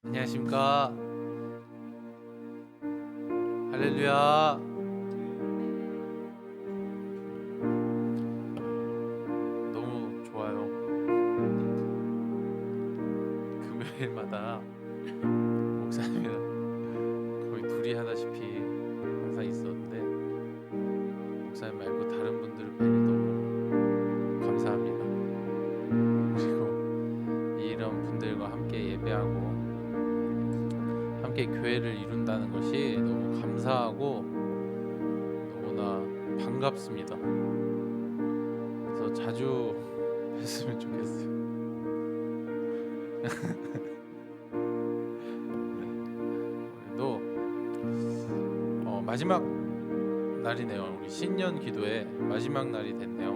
안녕하십니까. 할렐루야. 너무 좋아요. 금요일마다 목사님이랑 거의 둘이 하다시피 항상 있었는데, 목사님 말고 다른 분들을 뵈니 너무 감사합니다. 그리고 이런 분들과 함께 예배하고 함께 교회를 이룬다는 것이 너무 감사하고 너무나 반갑습니다. 그래서 자주 뵀으면 좋겠어요. 오늘도 마지막 날이네요. 우리 신년 기도의 마지막 날이 됐네요.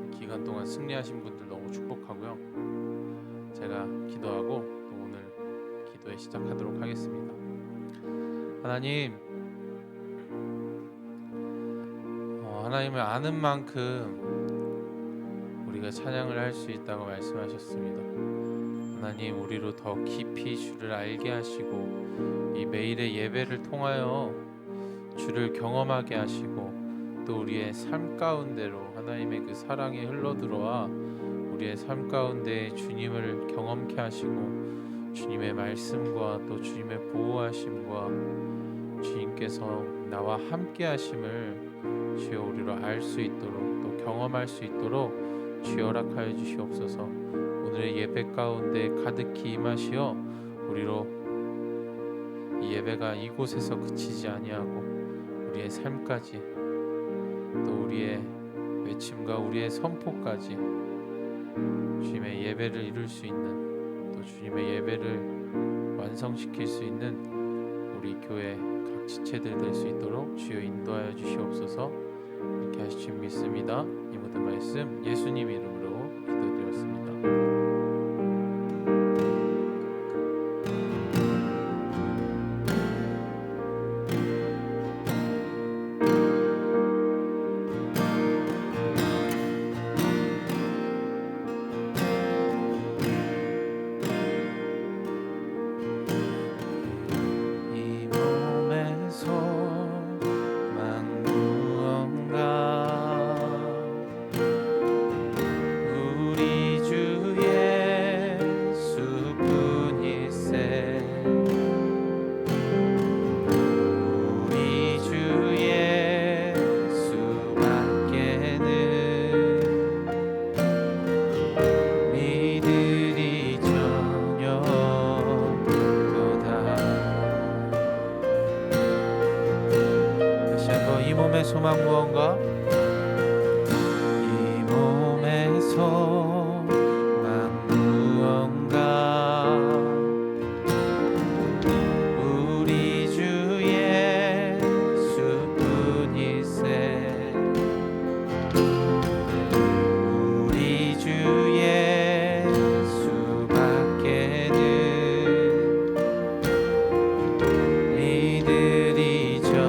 우리 기간 동안 승리하신 분들 너무 축복하고요. 제가 기도하고 또 오늘 기도에 시작하도록 하겠습니다. 하나님을 아는 만큼 우리가 찬양을 할 수 있다고 말씀하셨습니다. 하나님, 우리로 더 깊이 주를 알게 하시고 이 매일의 예배를 통하여 주를 경험하게 하시고 또 우리의 삶 가운데로 하나님의 그 사랑이 흘러들어와 우리의 삶 가운데 주님을 경험케 하시고 주님의 말씀과 또 주님의 보호하심과 주님께서 나와 함께 하심을 주여 우리로 알 수 있도록 또 경험할 수 있도록 주여 허락하여 주시옵소서. 오늘의 예배 가운데 가득히 임하시어 우리로 이 예배가 이곳에서 그치지 아니하고 우리의 삶까지 또 우리의 외침과 우리의 선포까지 주님의 예배를 이룰 수 있는 또 주님의 예배를 완성시킬 수 있는 우리 교회 각 지체들 될 수 있도록 주여 인도하여 주시옵소서. 이렇게 하실 줄 믿습니다. 이 모든 말씀 예수님 이름으로 기도드렸습니다. 이 몸의 소망 무언가? 이 몸의 소망 무언가? 우리 주 예수뿐이세. 우리 주 예수밖에는 이들이 전혀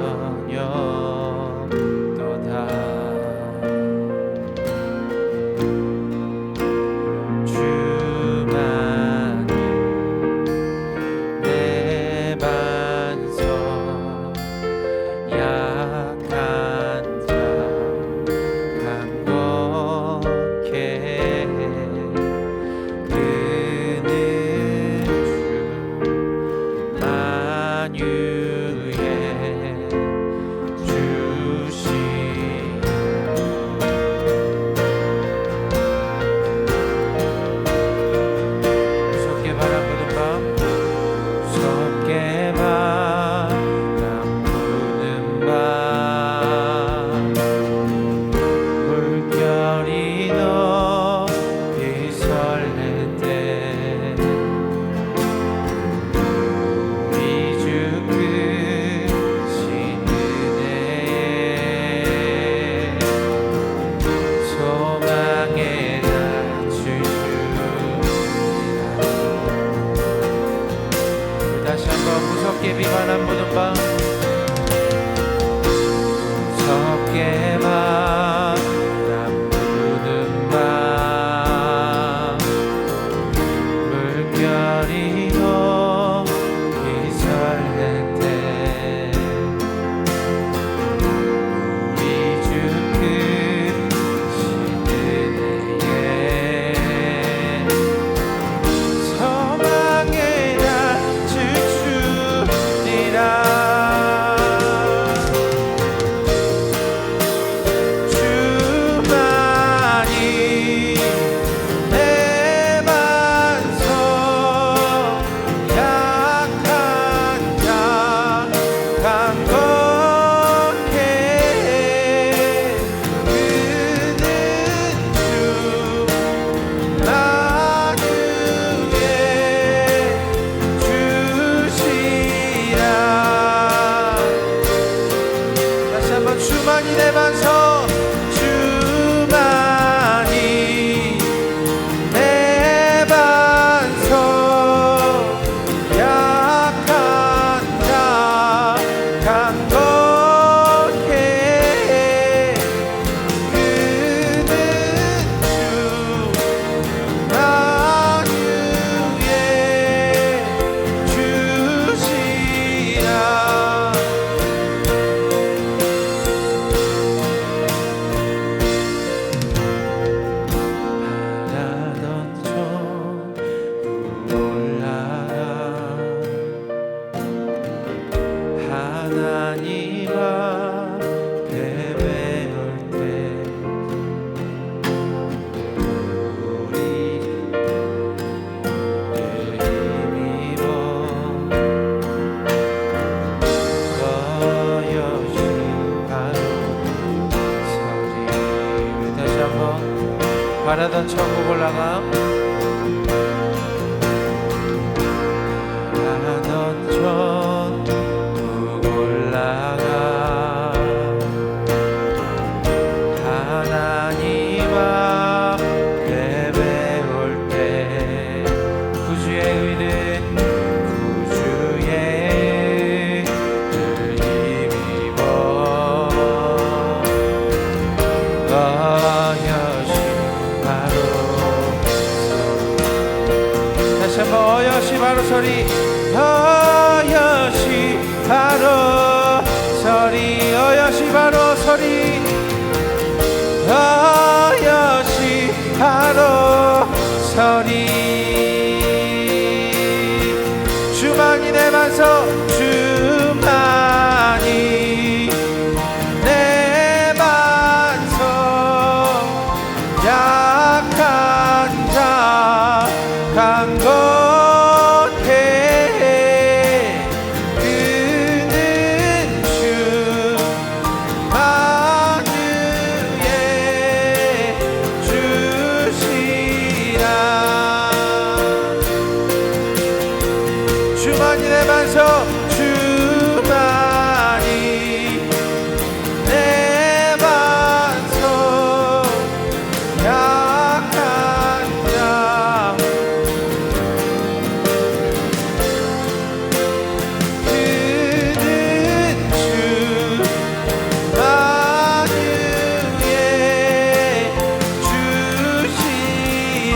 바라던 천국 올라가 바라던 천국 올라가 하나님 앞에 배울 때 구주의 의를 힘입어 어여시 바로 다시 한번 어여시 바로 소리 어여시 바로 소리 어여시 바로 소리 어여시 바로 소리 주만이 내 반석 주만이 내 반석 약한 자 강건해 그는 주만 위에 주시라 주만이 내 반석 주만이 내 반석 약한 자 그는 주만 위에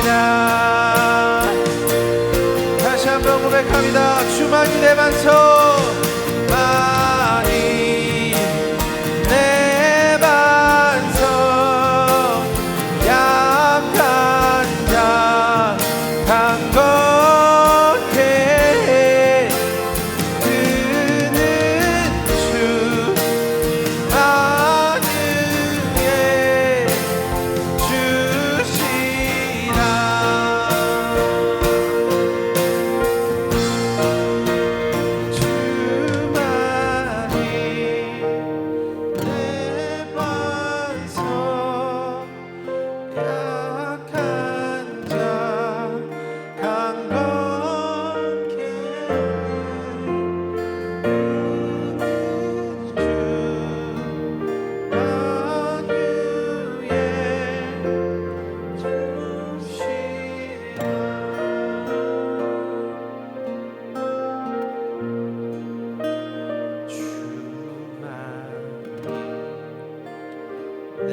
주시라 다시 한번 고백합니다. 주만이 내 반석 만이 내 반석 약한 자 강건해 그는 주만 위에 주시라 내 반석 약한 자 강건해 그는 주만 위에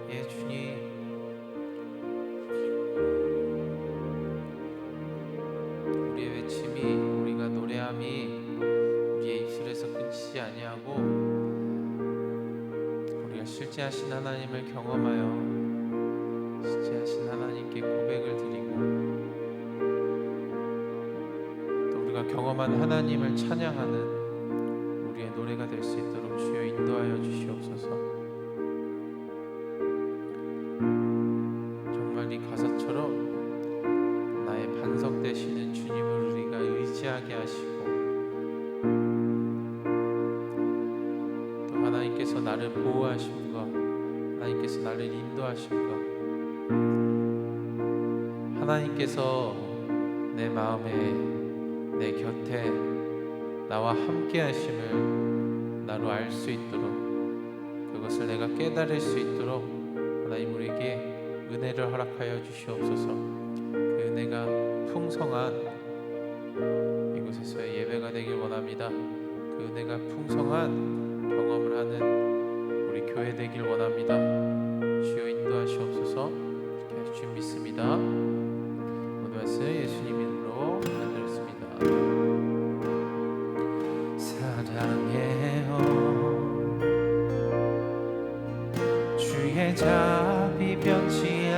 예 주님 우리의 외침이 우리가 노래함이 우리의 입술에서 끊기지 아니하고 우리가 실제하신 하나님을 경험하여 실제하신 하나님께 고백을 드리고 또 우리가 경험한 하나님을 찬양하는 우리의 노래가 될 수 있도록 주여 인도하여 주시옵소서. 정말 이 가사처럼 나의 반석 되시는 주님을 우리가 의지하게 하시고 또 하나님께서 나를 보호하심과 하나님께서 나를 인도하심과 하나님께서 내 마음에 내 곁에 나와 함께 하심을 나로 알 수 있도록 그것을 내가 깨달을 수 있도록 하나님 우리에게 은혜를 허락하여 주시옵소서. 그 은혜가 풍성한 이곳에서의 예배가 되길 원합니다. 그 은혜가 풍성한 경험을 하는 우리 교회 되길 원합니다. 주여 인도하시옵소서. 이렇게 할 줄 믿습니다. 모든 말씀 예수님 이름으로 기도드렸습니다. 사랑해요 주의 자비 변치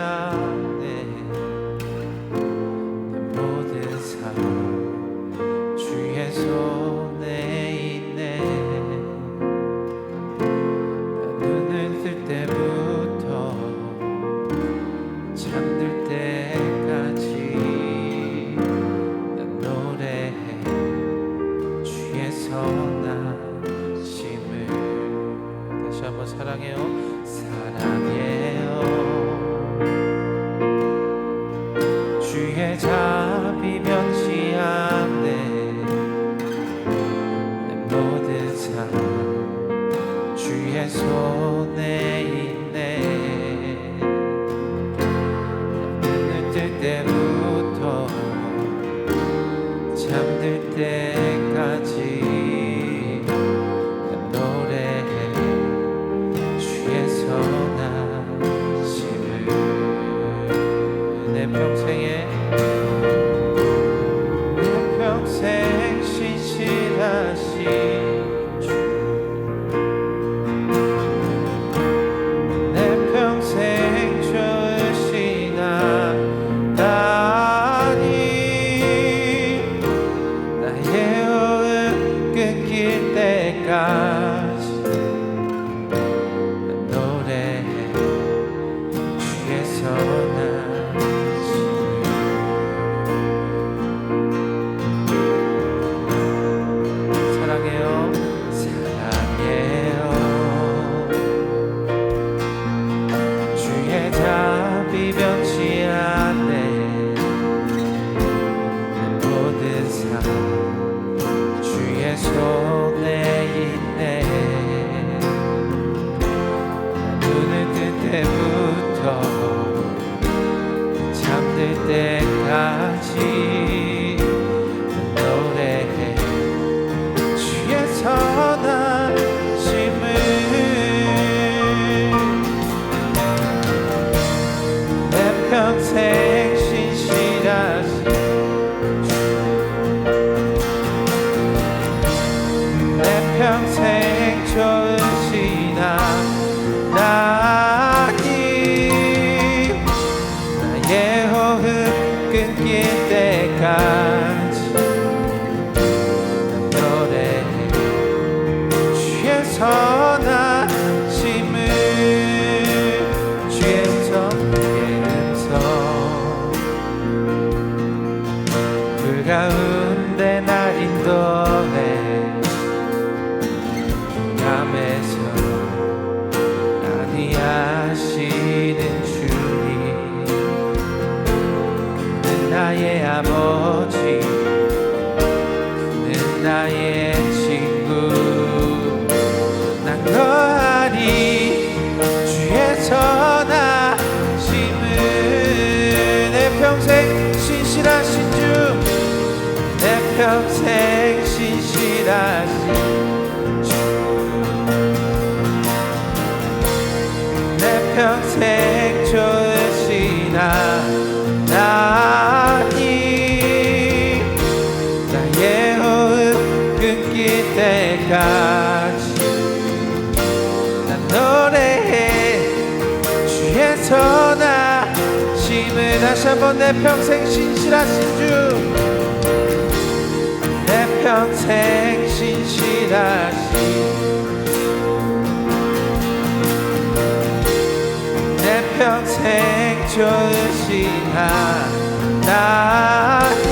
사랑해요. 사랑해요. 주의 자비 변치 않네. 내 모든 삶 주의 손에 있네. 눈을 뜰 때부터 잠들 때까지 난 노래해 주의 선하심을. 내 평생에 신실하신 주, 내 평생 좋으신 하나님, 나의 호흡 끊길 때까지 난 노래해 주의 선하심을. 사랑해요. 사랑해요. 주의 자비 변치 않네. 내 모든 삶 주의 손에 있네. 눈을 뜰 때부터 잠들 때까지 노래해 주의 선하심을. 내 평생 신실하신 주, 내 평생 좋으신 하나님, 나의 호흡 끊길 때까지 난 노래해 주의 선하심을. 주의 음성 불 가운데 날 인도해. 감에서 안위하시는 주님, 그는 나의 아버지, 그는 나의 친구. 난 거하리 주의 선하심을. 내 평생 신실하신 주, 내 평생 신실하신 주, 내 평생 좋으신 하나님, 나의 호흡 끊길 때까지 난 노래해 주의 선하심을. 다시 한번 내 평생 신실하신 주, 내 평생 신실하신, 내 평생 좋으신 하나님,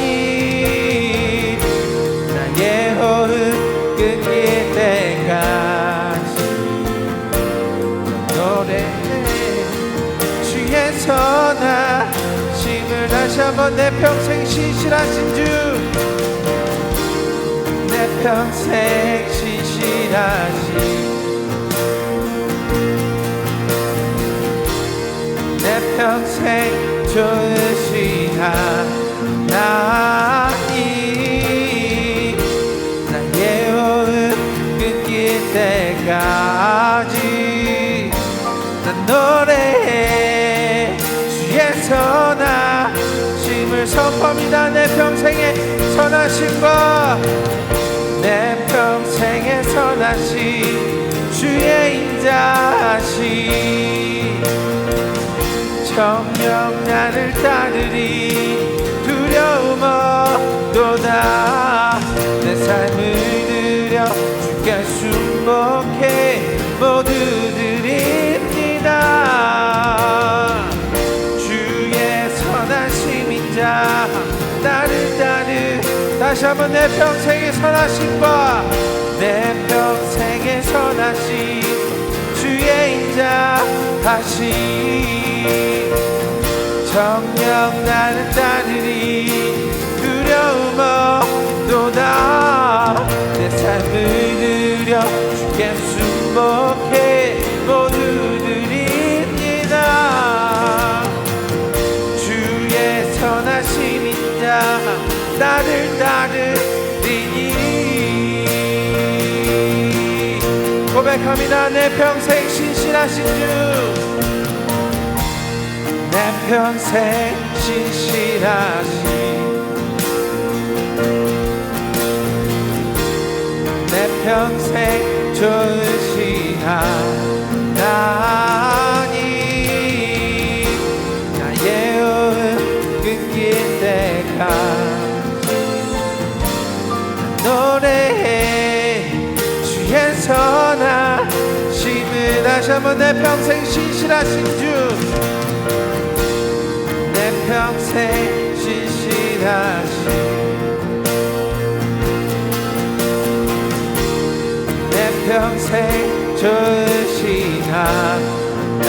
나의 호흡 끊길 때까지 노래해 주의 선하심을. 다시 한번 내 평생 신실하신 주, 내 평생 신실하신, 내 평생 좋으신 하나님, 나의 호흡 끊길 때까지 난 노래해 주의 선하심을. 선포합니다. 내 평생의 선하심과 내 평생의 선하심, 주의 인자하심, 정녕 나를 따르리. 두려움 없도다. 내 삶을 드려 주께 순복해 모두 드립니다. 주의 선하심 인자 나를 따르. 다시 한번 내 평생의 선하심과 내 평생의 선하심, 주의 인자하시 정녕 나는 따르리 두려움 없도다 내 삶을 드려 주께 순복해 모두 드립니다 주의 선하신 인자 나를 따르리니 고백합니다. 내 평생 신실하신 주 내 평생 신실하신 내 평생 좋으신 하나님 나의 호흡 끊길 때까지 노래해 주의 선하심을 다시 한번 내 평생 신실하신 주 내 평생 신실하신 내 평생 좋으신 하나님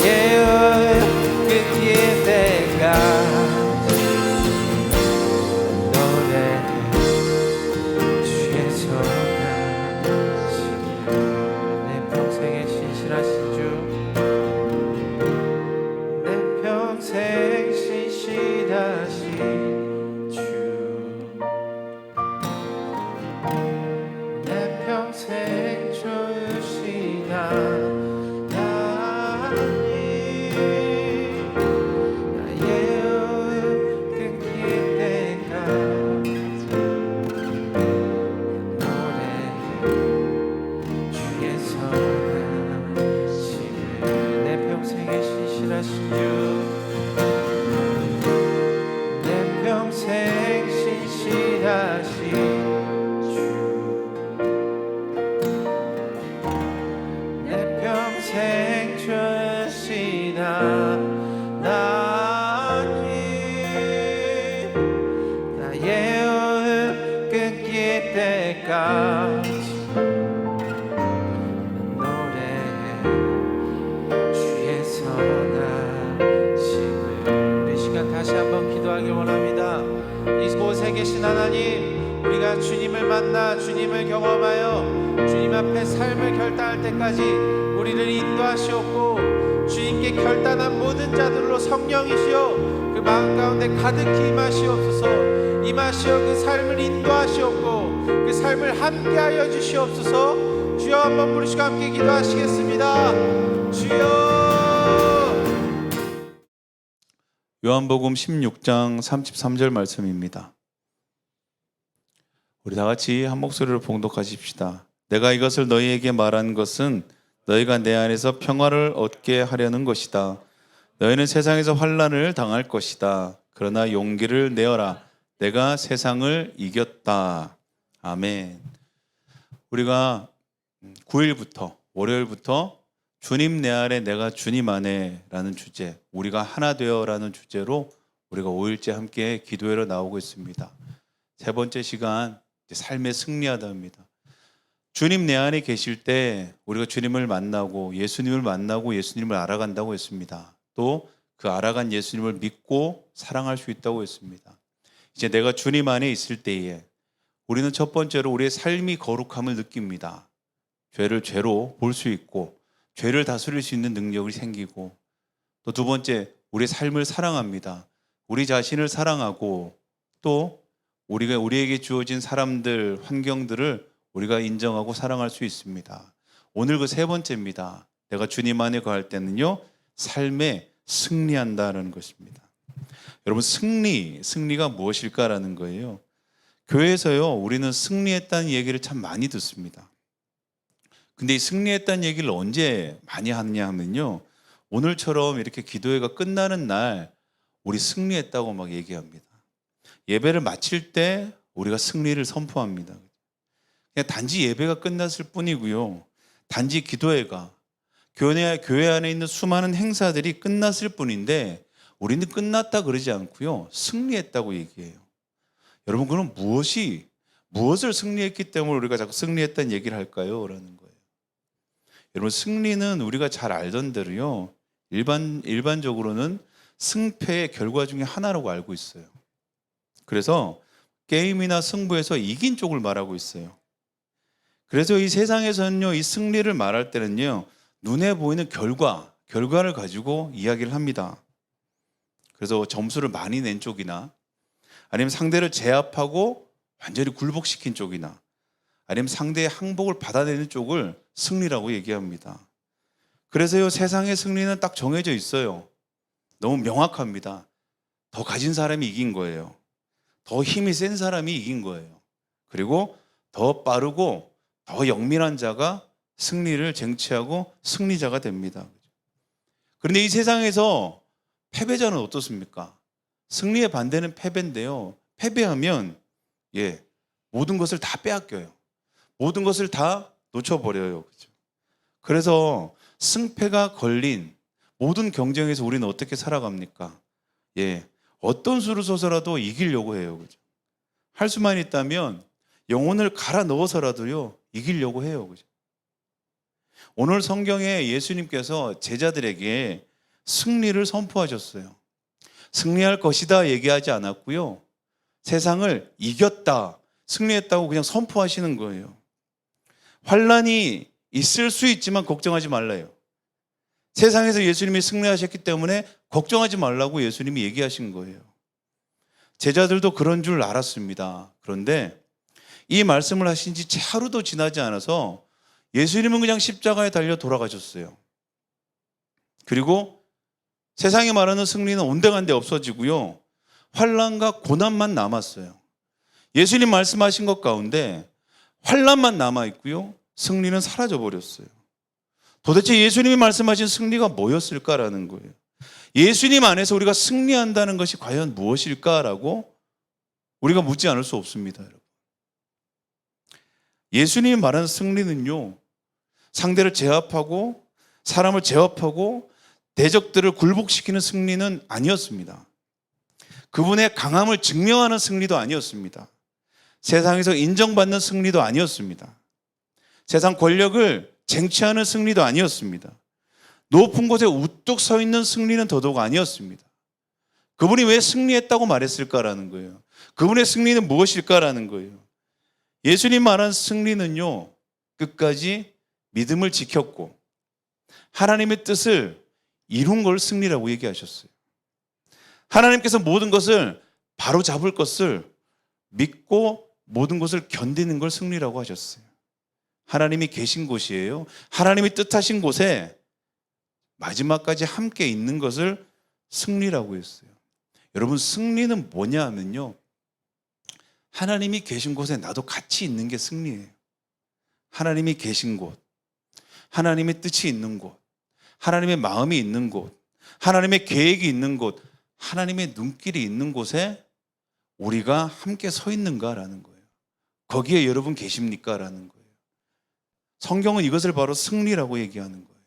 나의 호흡 끊길 때까지 노래해 주의 선하심 내 평생에 신실하신 주 내 평생 신실하신 주 내 평생 좋으신 하나님 나의 호흡 끊길 때까지 노래해 주의 선하심을 내 평생에 신실하신 주 내 평생 신실하신 내 평생 좋으신 하나님 나의 호흡 끊길 때까지 노래해 주의 선하심을 우리 시간 다시 한번 기도하길 원합니다. 이곳에 계신 하나님 우리가 주님을 만나 주님을 경험하여 주님 앞에 삶을 결단할 때까지 우리를 인도하시옵고 주님께 결단한 모든 자들로 성령이시여 그 마음 가운데 가득히 임하시옵소서 임하시어 그 삶을 인도하시옵고 그 삶을 함께하여 주시옵소서 주여 한번 부르시고 함께 기도하시겠습니다. 주여 요한복음 16장 33절 말씀입니다. 우리 다 같이 한 목소리로 봉독하십시다. 내가 이것을 너희에게 말한 것은 너희가 내 안에서 평화를 얻게 하려는 것이다. 너희는 세상에서 환난을 당할 것이다. 그러나 용기를 내어라. 내가 세상을 이겼다. 아멘. 우리가 9일부터 월요일부터 주님 내 안에 내가 주님 안에 라는 주제, 우리가 하나 되어 라는 주제로 우리가 5일째 함께 기도회로 나오고 있습니다. 세 번째 시간 삶의 승리하다입니다. 주님 내 안에 계실 때 우리가 주님을 만나고 예수님을 알아간다고 했습니다. 또 그 알아간 예수님을 믿고 사랑할 수 있다고 했습니다. 이제 내가 주님 안에 있을 때에 우리는 첫 번째로 우리의 삶이 거룩함을 느낍니다. 죄를 죄로 볼 수 있고 죄를 다스릴 수 있는 능력이 생기고 또 두 번째 우리의 삶을 사랑합니다. 우리 자신을 사랑하고 또 우리에게 주어진 사람들, 환경들을 우리가 인정하고 사랑할 수 있습니다. 오늘 그 세 번째입니다. 내가 주님 안에 거할 때는요, 삶에 승리한다는 것입니다. 여러분 승리가 무엇일까라는 거예요. 교회에서요, 우리는 승리했다는 얘기를 참 많이 듣습니다. 근데 이 승리했다는 얘기를 언제 많이 하느냐 하면요, 오늘처럼 이렇게 기도회가 끝나는 날 우리 승리했다고 막 얘기합니다. 예배를 마칠 때 우리가 승리를 선포합니다. 그냥 단지 예배가 끝났을 뿐이고요, 단지 기도회가 교회 안에 있는 수많은 행사들이 끝났을 뿐인데 우리는 끝났다 그러지 않고요, 승리했다고 얘기해요. 여러분, 그럼 무엇이 무엇을 승리했기 때문에 우리가 자꾸 승리했다는 얘기를 할까요? 라는 거예요. 여러분, 승리는 우리가 잘 알던 대로요, 일반적으로는 승패의 결과 중에 하나라고 알고 있어요. 그래서 게임이나 승부에서 이긴 쪽을 말하고 있어요. 그래서 이 세상에서는요, 이 승리를 말할 때는요, 눈에 보이는 결과를 가지고 이야기를 합니다. 그래서 점수를 많이 낸 쪽이나, 아니면 상대를 제압하고 완전히 굴복시킨 쪽이나, 아니면 상대의 항복을 받아내는 쪽을 승리라고 얘기합니다. 그래서요, 세상의 승리는 딱 정해져 있어요. 너무 명확합니다. 더 가진 사람이 이긴 거예요. 더 힘이 센 사람이 이긴 거예요. 그리고 더 빠르고 더 영민한 자가 승리를 쟁취하고 승리자가 됩니다. 그런데 이 세상에서 패배자는 어떻습니까? 승리의 반대는 패배인데요, 패배하면 모든 것을 다 빼앗겨요. 모든 것을 다 놓쳐버려요. 그렇죠? 그래서 승패가 걸린 모든 경쟁에서 우리는 어떻게 살아갑니까? 어떤 수를 써서라도 이기려고 해요. 그죠? 할 수만 있다면 영혼을 갈아 넣어서라도요, 이기려고 해요. 그죠? 오늘 성경에 예수님께서 제자들에게 승리를 선포하셨어요. 승리할 것이다 얘기하지 않았고요, 세상을 이겼다, 승리했다고 그냥 선포하시는 거예요. 환난이 있을 수 있지만 걱정하지 말라요. 세상에서 예수님이 승리하셨기 때문에 걱정하지 말라고 예수님이 얘기하신 거예요. 제자들도 그런 줄 알았습니다. 그런데 이 말씀을 하신 지 채 하루도 지나지 않아서 예수님은 그냥 십자가에 달려 돌아가셨어요. 그리고 세상이 말하는 승리는 온데간데 없어지고요, 환난과 고난만 남았어요. 예수님 말씀하신 것 가운데 환난만 남아있고요, 승리는 사라져버렸어요. 도대체 예수님이 말씀하신 승리가 뭐였을까라는 거예요. 예수님 안에서 우리가 승리한다는 것이 과연 무엇일까라고 우리가 묻지 않을 수 없습니다. 여러분. 예수님이 말하는 승리는요, 상대를 제압하고 사람을 제압하고 대적들을 굴복시키는 승리는 아니었습니다. 그분의 강함을 증명하는 승리도 아니었습니다. 세상에서 인정받는 승리도 아니었습니다. 세상 권력을 쟁취하는 승리도 아니었습니다. 높은 곳에 우뚝 서 있는 승리는 더더욱 아니었습니다. 그분이 왜 승리했다고 말했을까라는 거예요. 그분의 승리는 무엇일까라는 거예요. 예수님 말한 승리는요, 끝까지 믿음을 지켰고 하나님의 뜻을 이룬 걸 승리라고 얘기하셨어요. 하나님께서 모든 것을 바로 잡을 것을 믿고 모든 것을 견디는 걸 승리라고 하셨어요. 하나님이 계신 곳이에요. 하나님이 뜻하신 곳에 마지막까지 함께 있는 것을 승리라고 했어요. 여러분, 승리는 뭐냐 하면요, 하나님이 계신 곳에 나도 같이 있는 게 승리예요. 하나님이 계신 곳, 하나님의 뜻이 있는 곳, 하나님의 마음이 있는 곳, 하나님의 계획이 있는 곳, 하나님의 눈길이 있는 곳에 우리가 함께 서 있는가라는 거예요. 거기에 여러분 계십니까? 라는 거예요. 성경은 이것을 바로 승리라고 얘기하는 거예요.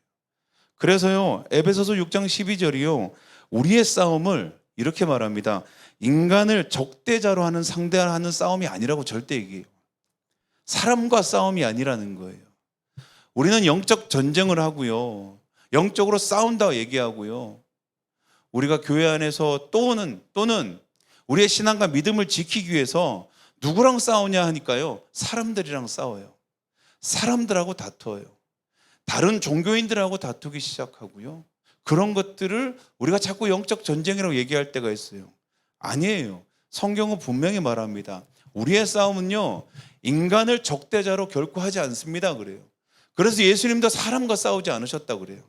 그래서요, 에베소서 6장 12절이요, 우리의 싸움을 이렇게 말합니다. 인간을 적대자로 하는 상대하는 싸움이 아니라고 절대 얘기해요. 사람과 싸움이 아니라는 거예요. 우리는 영적 전쟁을 하고요, 영적으로 싸운다 얘기하고요, 우리가 교회 안에서 또는 우리의 신앙과 믿음을 지키기 위해서 누구랑 싸우냐 하니까요, 사람들이랑 싸워요. 사람들하고 다투어요. 다른 종교인들하고 다투기 시작하고요. 그런 것들을 우리가 자꾸 영적 전쟁이라고 얘기할 때가 있어요. 아니에요. 성경은 분명히 말합니다. 우리의 싸움은요, 인간을 적대자로 결코 하지 않습니다. 그래요. 그래서 예수님도 사람과 싸우지 않으셨다 그래요.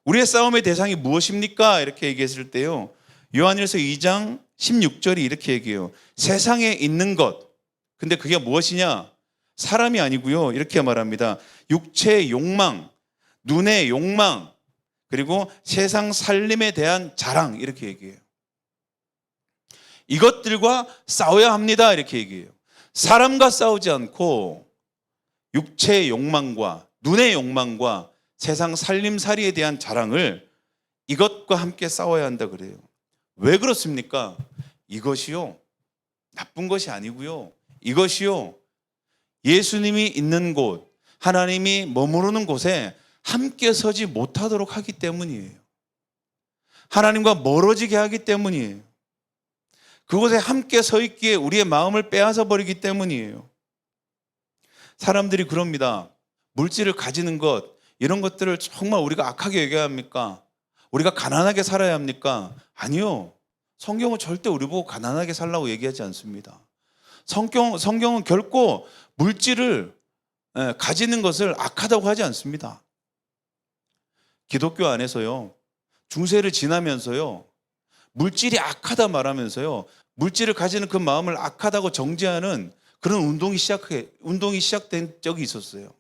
우리의 싸움의 대상이 무엇입니까? 이렇게 얘기했을 때요, 요한일서 2장 16절이 이렇게 얘기해요. 세상에 있는 것. 근데 그게 무엇이냐? 사람이 아니고요, 이렇게 말합니다. 육체의 욕망, 눈의 욕망, 그리고 세상 살림에 대한 자랑, 이렇게 얘기해요. 이것들과 싸워야 합니다, 이렇게 얘기해요. 사람과 싸우지 않고 육체의 욕망과 눈의 욕망과 세상 살림살이에 대한 자랑을, 이것과 함께 싸워야 한다 그래요. 왜 그렇습니까? 이것이요, 나쁜 것이 아니고요, 이것이요, 예수님이 있는 곳, 하나님이 머무르는 곳에 함께 서지 못하도록 하기 때문이에요. 하나님과 멀어지게 하기 때문이에요. 그곳에 함께 서 있기에 우리의 마음을 빼앗아 버리기 때문이에요. 사람들이 그럽니다. 물질을 가지는 것, 이런 것들을 정말 우리가 악하게 얘기해야 합니까? 우리가 가난하게 살아야 합니까? 아니요. 성경은 절대 우리 보고 가난하게 살라고 얘기하지 않습니다. 성경은 결코 물질을 가지는 것을 악하다고 하지 않습니다. 기독교 안에서요, 중세를 지나면서요, 물질이 악하다 말하면서요, 물질을 가지는 그 마음을 악하다고 정죄하는 그런 운동이 시작된 적이 있었어요.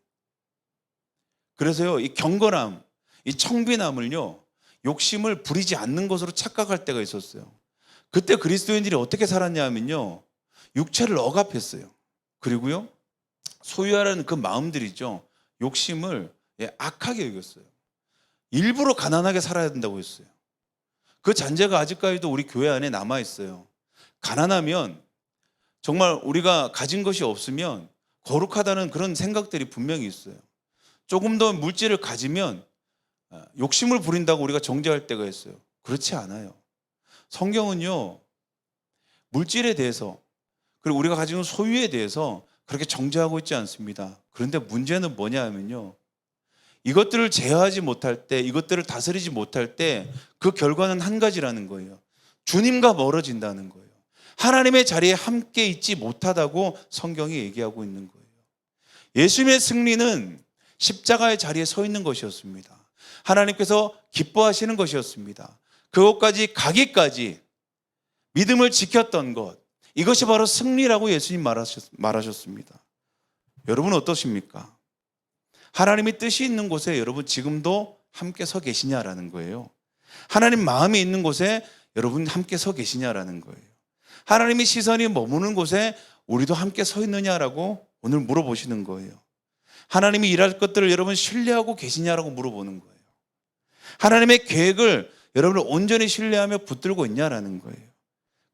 그래서요, 이 경건함, 이 청빈함을요, 욕심을 부리지 않는 것으로 착각할 때가 있었어요. 그때 그리스도인들이 어떻게 살았냐 하면요, 육체를 억압했어요. 그리고요, 소유하라는 그 마음들이죠, 욕심을 악하게 여겼어요. 일부러 가난하게 살아야 된다고 했어요. 그 잔재가 아직까지도 우리 교회 안에 남아 있어요. 가난하면, 정말 우리가 가진 것이 없으면 거룩하다는 그런 생각들이 분명히 있어요. 조금 더 물질을 가지면 욕심을 부린다고 우리가 정죄할 때가 있어요. 그렇지 않아요. 성경은요, 물질에 대해서, 그리고 우리가 가지고 있는 소유에 대해서 그렇게 정죄하고 있지 않습니다. 그런데 문제는 뭐냐 하면요, 이것들을 제어하지 못할 때, 이것들을 다스리지 못할 때 그 결과는 한 가지라는 거예요. 주님과 멀어진다는 거예요. 하나님의 자리에 함께 있지 못하다고 성경이 얘기하고 있는 거예요. 예수님의 승리는 십자가의 자리에 서 있는 것이었습니다. 하나님께서 기뻐하시는 것이었습니다. 그것까지 가기까지 믿음을 지켰던 것, 이것이 바로 승리라고 예수님 말하셨습니다. 여러분은 어떠십니까? 하나님의 뜻이 있는 곳에 여러분 지금도 함께 서 계시냐라는 거예요. 하나님 마음이 있는 곳에 여러분 함께 서 계시냐라는 거예요. 하나님의 시선이 머무는 곳에 우리도 함께 서 있느냐라고 오늘 물어보시는 거예요. 하나님이 일할 것들을 여러분 신뢰하고 계시냐라고 물어보는 거예요. 하나님의 계획을 여러분을 온전히 신뢰하며 붙들고 있냐라는 거예요.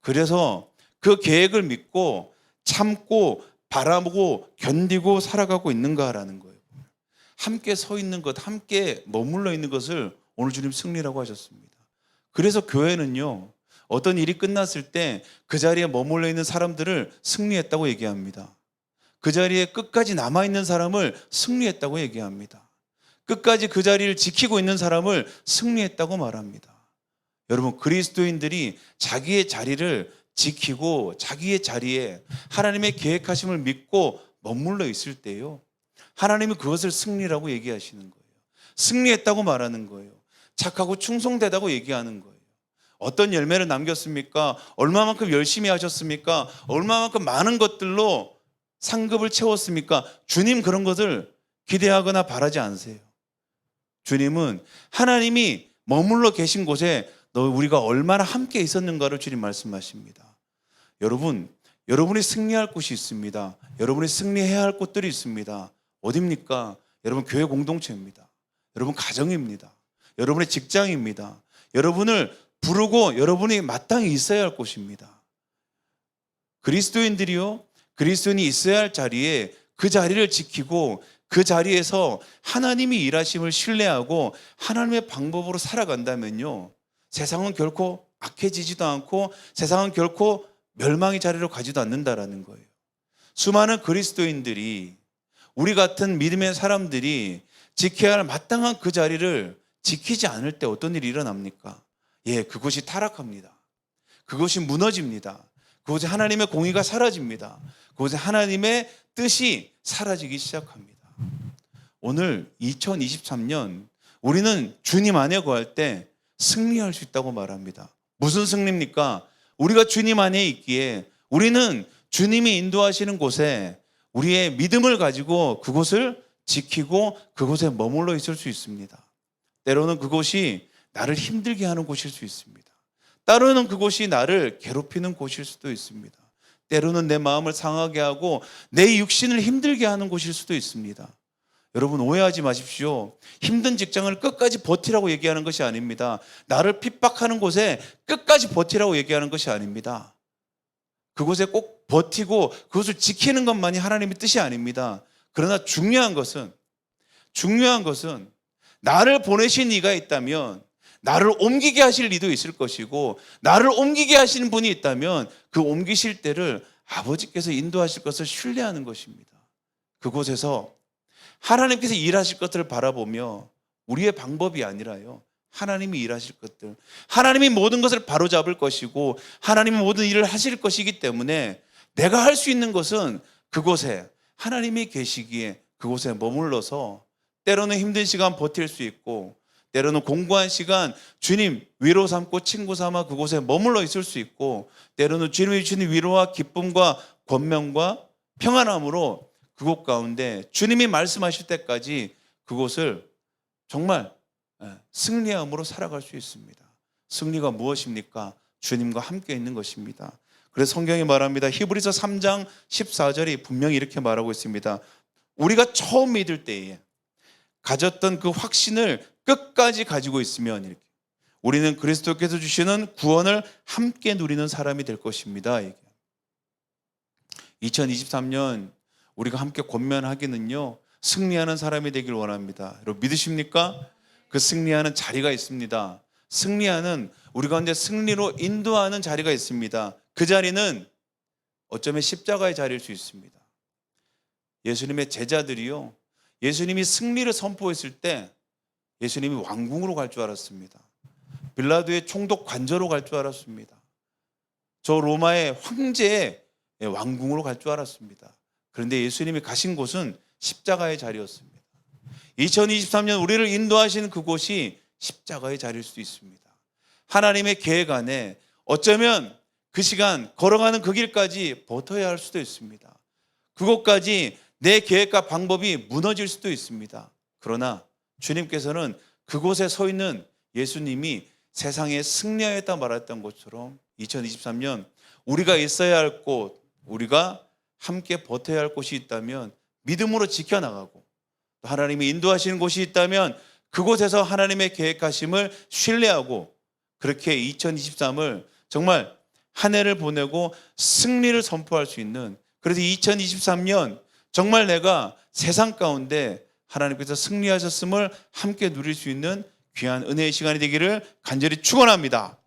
그래서 그 계획을 믿고 참고 바라보고 견디고 살아가고 있는가라는 거예요. 함께 서 있는 것, 함께 머물러 있는 것을 오늘 주님 승리라고 하셨습니다. 그래서 교회는요, 어떤 일이 끝났을 때 그 자리에 머물러 있는 사람들을 승리했다고 얘기합니다. 그 자리에 끝까지 남아있는 사람을 승리했다고 얘기합니다. 끝까지 그 자리를 지키고 있는 사람을 승리했다고 말합니다. 여러분, 그리스도인들이 자기의 자리를 지키고 자기의 자리에 하나님의 계획하심을 믿고 머물러 있을 때요, 하나님이 그것을 승리라고 얘기하시는 거예요. 승리했다고 말하는 거예요. 착하고 충성되다고 얘기하는 거예요. 어떤 열매를 남겼습니까? 얼마만큼 열심히 하셨습니까? 얼마만큼 많은 것들로 상급을 채웠습니까? 주님 그런 것을 기대하거나 바라지 않으세요. 주님은 하나님이 머물러 계신 곳에 우리가 얼마나 함께 있었는가를 주님 말씀하십니다. 여러분이 승리할 곳이 있습니다. 여러분이 승리해야 할 곳들이 있습니다. 어디입니까? 여러분 교회 공동체입니다. 여러분 가정입니다. 여러분의 직장입니다. 여러분을 부르고 여러분이 마땅히 있어야 할 곳입니다. 그리스도인들이요, 그리스도인이 있어야 할 자리에 그 자리를 지키고 그 자리에서 하나님이 일하심을 신뢰하고 하나님의 방법으로 살아간다면요, 세상은 결코 악해지지도 않고 세상은 결코 멸망의 자리로 가지도 않는다라는 거예요. 수많은 그리스도인들이, 우리 같은 믿음의 사람들이 지켜야 할 마땅한 그 자리를 지키지 않을 때 어떤 일이 일어납니까? 그것이 타락합니다. 그것이 무너집니다. 그곳에 하나님의 공의가 사라집니다. 그곳에 하나님의 뜻이 사라지기 시작합니다. 오늘 2023년 우리는 주님 안에 거할 때 승리할 수 있다고 말합니다. 무슨 승리입니까? 우리가 주님 안에 있기에 우리는 주님이 인도하시는 곳에 우리의 믿음을 가지고 그곳을 지키고 그곳에 머물러 있을 수 있습니다. 때로는 그곳이 나를 힘들게 하는 곳일 수 있습니다. 때로는 그곳이 나를 괴롭히는 곳일 수도 있습니다. 때로는 내 마음을 상하게 하고 내 육신을 힘들게 하는 곳일 수도 있습니다. 여러분 오해하지 마십시오. 힘든 직장을 끝까지 버티라고 얘기하는 것이 아닙니다. 나를 핍박하는 곳에 끝까지 버티라고 얘기하는 것이 아닙니다. 그곳에 꼭 버티고 그것을 지키는 것만이 하나님의 뜻이 아닙니다. 그러나 중요한 것은 나를 보내신 이가 있다면 나를 옮기게 하실 이도 있을 것이고, 나를 옮기게 하시는 분이 있다면 그 옮기실 때를 아버지께서 인도하실 것을 신뢰하는 것입니다. 그곳에서 하나님께서 일하실 것들을 바라보며 우리의 방법이 아니라요, 하나님이 일하실 것들, 하나님이 모든 것을 바로잡을 것이고 하나님이 모든 일을 하실 것이기 때문에 내가 할 수 있는 것은 그곳에 하나님이 계시기에 그곳에 머물러서 때로는 힘든 시간 버틸 수 있고, 때로는 공고한 시간 주님 위로 삼고 친구 삼아 그곳에 머물러 있을 수 있고, 때로는 주님이 주신 위로와 기쁨과 권면과 평안함으로 그곳 가운데 주님이 말씀하실 때까지 그곳을 정말 승리함으로 살아갈 수 있습니다. 승리가 무엇입니까? 주님과 함께 있는 것입니다. 그래서 성경이 말합니다. 히브리서 3장 14절이 분명히 이렇게 말하고 있습니다. 우리가 처음 믿을 때에 가졌던 그 확신을 끝까지 가지고 있으면 이렇게 우리는 그리스도께서 주시는 구원을 함께 누리는 사람이 될 것입니다. 2023년 우리가 함께 권면하기는요, 승리하는 사람이 되길 원합니다. 여러분 믿으십니까? 그 승리하는 자리가 있습니다. 승리하는, 우리 가운데 승리로 인도하는 자리가 있습니다. 그 자리는 어쩌면 십자가의 자리일 수 있습니다. 예수님의 제자들이요, 예수님이 승리를 선포했을 때 예수님이 왕궁으로 갈 줄 알았습니다. 빌라도의 총독 관저로 갈 줄 알았습니다. 저 로마의 황제의 왕궁으로 갈 줄 알았습니다. 그런데 예수님이 가신 곳은 십자가의 자리였습니다. 2023년 우리를 인도하시는 그곳이 십자가의 자리일 수도 있습니다. 하나님의 계획 안에 어쩌면 그 시간 걸어가는 그 길까지 버텨야 할 수도 있습니다. 그곳까지 내 계획과 방법이 무너질 수도 있습니다. 그러나 주님께서는 그곳에 서 있는 예수님이 세상에 승리하였다 말했던 것처럼 2023년 우리가 있어야 할 곳, 우리가 함께 버텨야 할 곳이 있다면 믿음으로 지켜나가고, 하나님이 인도하시는 곳이 있다면 그곳에서 하나님의 계획하심을 신뢰하고, 그렇게 2023을 정말 한 해를 보내고 승리를 선포할 수 있는, 그래서 2023년 정말 내가 세상 가운데 하나님께서 승리하셨음을 함께 누릴 수 있는 귀한 은혜의 시간이 되기를 간절히 축원합니다.